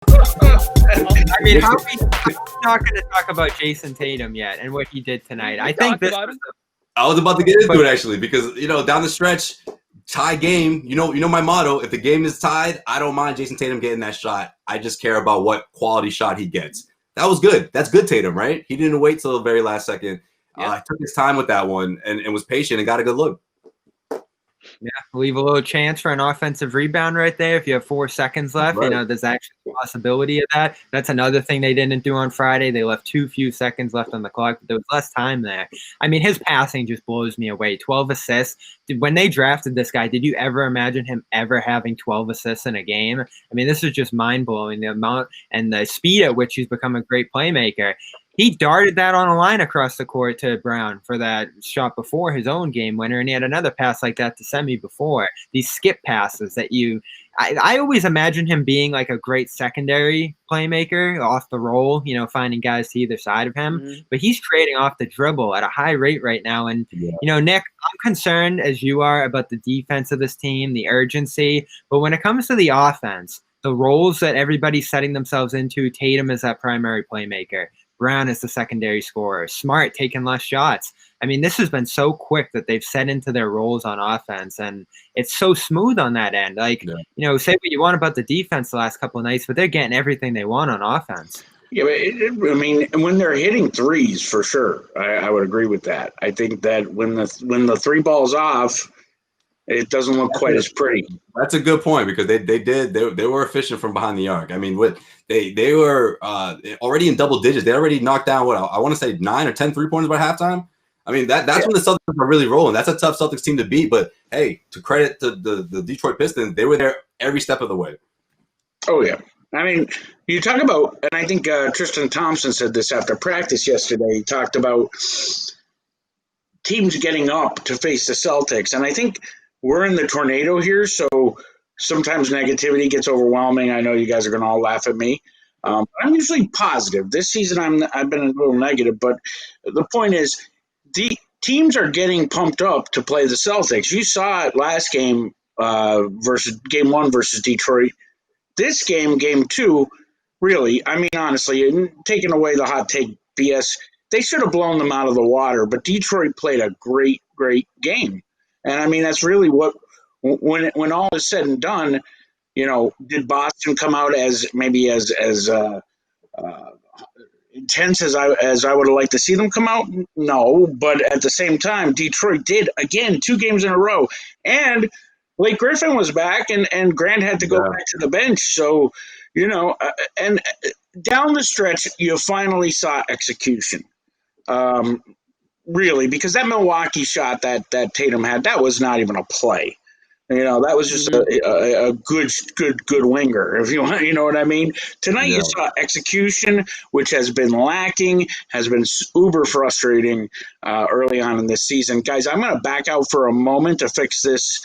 I mean, how are we not going to talk about Jason Tatum yet and what he did tonight? I think this was I was about to get into it actually because down the stretch, tie game. You know my motto. If the game is tied, I don't mind Jason Tatum getting that shot. I just care about what quality shot he gets. That was good. That's good Tatum, right? He didn't wait till the very last second. Yeah. Took his time with that one and was patient and got a good look. Yeah, leave a little chance for an offensive rebound right there. If you have 4 seconds left, Right. there's actually a possibility of that. That's another thing they didn't do on Friday. They left too few seconds left on the clock, but there was less time there. I mean, his passing just blows me away. 12 assists. When they drafted this guy, did you ever imagine him ever having 12 assists in a game? I mean, this is just mind-blowing, the amount and the speed at which he's become a great playmaker. He darted that on a line across the court to Brown for that shot before his own game winner, and he had another pass like that to Semi before. These skip passes that I always imagine him being like a great secondary playmaker off the roll, finding guys to either side of him. Mhm. But he's creating off the dribble at a high rate right now. And, Nick, I'm concerned as you are about the defense of this team, the urgency. But when it comes to the offense, the roles that everybody's setting themselves into, Tatum is that primary playmaker. Brown is the secondary scorer. Smart taking less shots. I mean, this has been so quick that they've set into their roles on offense, and it's so smooth on that end. Say what you want about the defense the last couple of nights, but they're getting everything they want on offense. Yeah, but when they're hitting threes, for sure, I would agree with that. I think that when the three ball's off, it doesn't look quite as pretty. That's a good point because they were efficient from behind the arc. I mean, they were already in double digits. They already knocked down I want to say 9 or 10 3-pointers by halftime. I mean, that's when the Celtics are really rolling. That's a tough Celtics team to beat. But hey, to credit to the Detroit Pistons, they were there every step of the way. Oh yeah, I mean, you talk about, and I think Tristan Thompson said this after practice yesterday. He talked about teams getting up to face the Celtics, and I think we're in the tornado here, so sometimes negativity gets overwhelming. I know you guys are going to all laugh at me. I'm usually positive. This season, I've been a little negative, but the point is, teams are getting pumped up to play the Celtics. You saw it last game versus Game 1 versus Detroit. This game 2, really, I mean, honestly, taking away the hot take BS, they should have blown them out of the water, but Detroit played a great, great game. And I mean, that's really what, when all is said and done, did Boston come out as maybe as intense as I would have liked to see them come out? No, but at the same time, Detroit did again 2 games in a row, and Blake Griffin was back, and Grant had to go back to the bench. So, and down the stretch, you finally saw execution. Really, because that Milwaukee shot that Tatum had, that was not even a play. That was just a good winger, if you want, you know what I mean? Tonight you saw execution, which has been lacking, has been uber frustrating early on in this season. Guys, I'm going to back out for a moment to fix this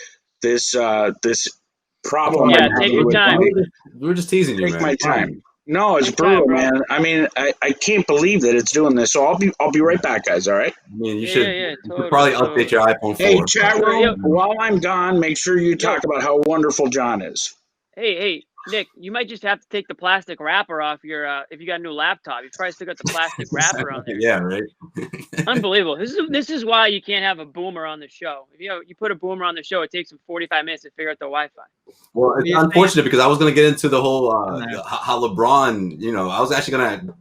problem. Yeah, take your time. We were just teasing you, man. Take my time. No, it's brutal, man. I mean, I can't believe that it's doing this. So I'll be right back, guys. All right. I mean, you should probably update your iPhone 4. Hey, chat room. While I'm gone, make sure you talk about how wonderful John is. Hey, Nick, you might just have to take the plastic wrapper off your if you got a new laptop. You probably still got the plastic wrapper on there. Yeah, right. Unbelievable. This is why you can't have a boomer on the show. If you put a boomer on the show, it takes him 45 minutes to figure out the Wi-Fi. Well, it's unfortunate because I was going to get into the whole how LeBron. I was actually going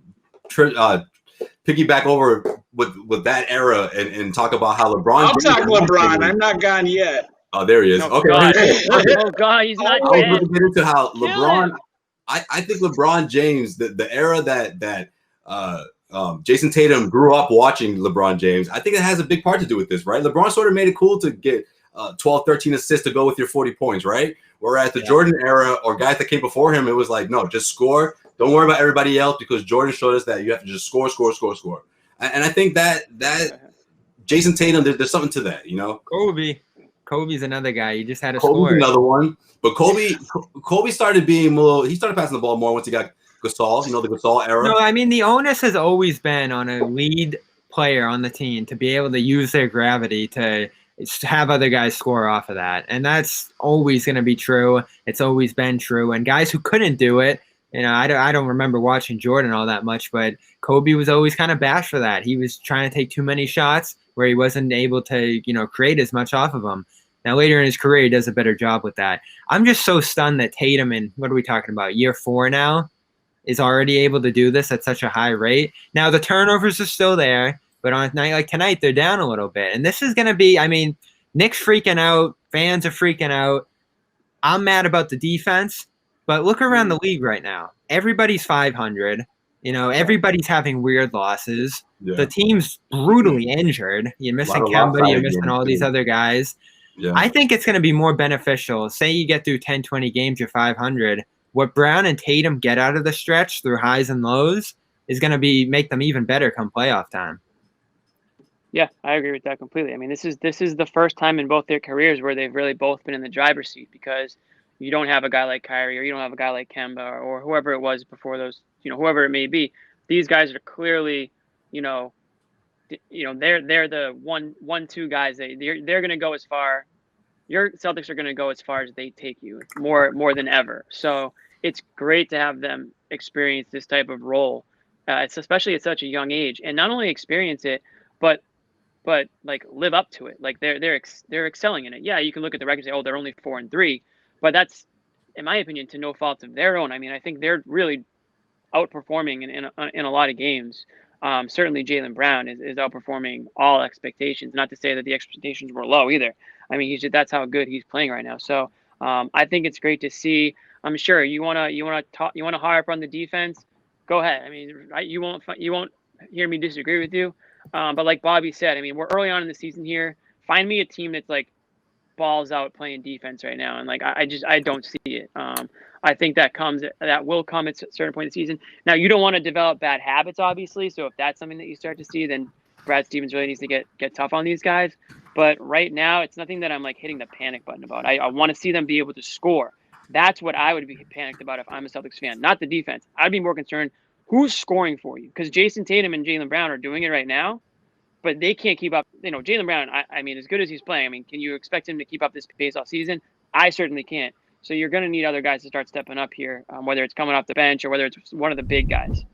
to piggyback over with that era and talk about how LeBron. I'll talk LeBron. I'm not gone yet. Oh, there he is. Oh, okay. God. Oh, God, he's not I was dead. going to get into how Kill LeBron. him. I think LeBron James, the era that Jason Tatum grew up watching LeBron James, I think it has a big part to do with this, right? LeBron sort of made it cool to get 12, 13 assists to go with your 40 points, right? Whereas the Jordan era or guys that came before him, it was like, no, just score. Don't worry about everybody else because Jordan showed us that you have to just score. And I think that Jason Tatum, there's something to that, Kobe's another guy. You just had to Kobe's score. Another one. But Kobe started being he started passing the ball more once he got Gasol, the Gasol era. No, I mean, the onus has always been on a lead player on the team to be able to use their gravity to have other guys score off of that. And that's always going to be true. It's always been true. And guys who couldn't do it, I don't remember watching Jordan all that much, but Kobe was always kind of bashed for that. He was trying to take too many shots where he wasn't able to, create as much off of them. Now, later in his career, he does a better job with that. I'm just so stunned that Tatum in, what are we talking about, year 4 now, is already able to do this at such a high rate. Now, the turnovers are still there, but on a night like tonight, they're down a little bit. And this is going to be, Nick's freaking out. Fans are freaking out. I'm mad about the defense, but look around the league right now. Everybody's 500. Everybody's having weird losses. Yeah. The team's brutally injured. You're missing Kemba. You're missing all these other guys. Yeah. I think it's going to be more beneficial. Say you get through 10, 20 games, you're 500. What Brown and Tatum get out of the stretch through highs and lows is going to make them even better come playoff time. Yeah, I agree with that completely. This is the first time in both their careers where they've really both been in the driver's seat, because you don't have a guy like Kyrie, or you don't have a guy like Kemba, or whoever it was before those, whoever it may be. These guys are clearly, they're the 1-2 guys. They're going to go as far. Your Celtics are going to go as far as they take you, more than ever. So it's great to have them experience this type of role, it's especially at such a young age, and not only experience it, but like live up to it. Like they're excelling in it. Yeah, you can look at the record and say, oh, they're only 4-3, but that's, in my opinion, to no fault of their own. I think they're really outperforming in a lot of games. Certainly Jaylen Brown is outperforming all expectations. Not to say that the expectations were low either. That's how good he's playing right now. So I think it's great to see. I'm sure you want to harp on the defense. Go ahead. You won't hear me disagree with you. But like Bobby said, we're early on in the season here. Find me a team that's like balls out playing defense right now, and I don't see it. I think that will come at a certain point in the season. Now, you don't want to develop bad habits, obviously. So if that's something that you start to see, then Brad Stevens really needs to get tough on these guys. But right now, it's nothing that I'm like hitting the panic button about. I want to see them be able to score. That's what I would be panicked about if I'm a Celtics fan, not the defense. I'd be more concerned who's scoring for you, because Jason Tatum and Jaylen Brown are doing it right now, but they can't keep up. Jaylen Brown, as good as he's playing, can you expect him to keep up this pace all season? I certainly can't. So you're going to need other guys to start stepping up here, whether it's coming off the bench or whether it's one of the big guys.